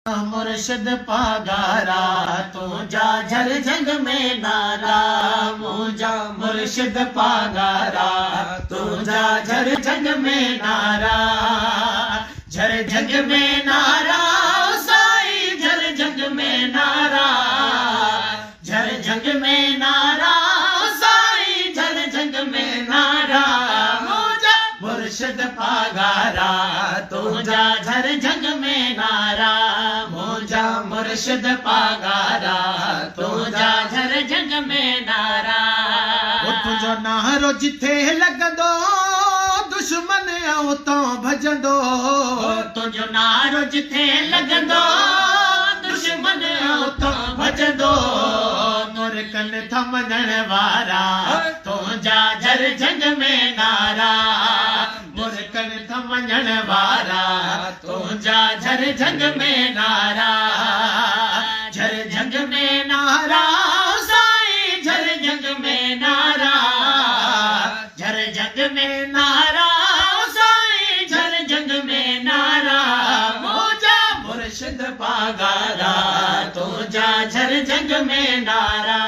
मुर्शिद पागारा तुझा झर जंग में नारा मुझा मुर्शिद पागारा तुझा झर जंग में नारा झर जंग में नारा साई झर जंग में नारा झर जंग में नारा साई झर जंग में नारा मुझा मुर्शिद पागारा तुझा झर जंग में नारा मुझा मुर्शिद पागारा तुझा झर जंग में नारा तुझो नारो जिथे लगंदो दुश्मन उतो भजंदो तुझो नारो जिथे लगंदो दुश्मन उतो भजंदो नूर कन थमण वारा तुझा झर जंग में नारा नूर कन थमण वारा तुझा झर जंग में नारा झर जंग में नारा साई झर जंग में नारा झर जंग में नारा साई झर जंग में नारा मुझा मुर्शिद पागारा तुझा झर जंग में नारा।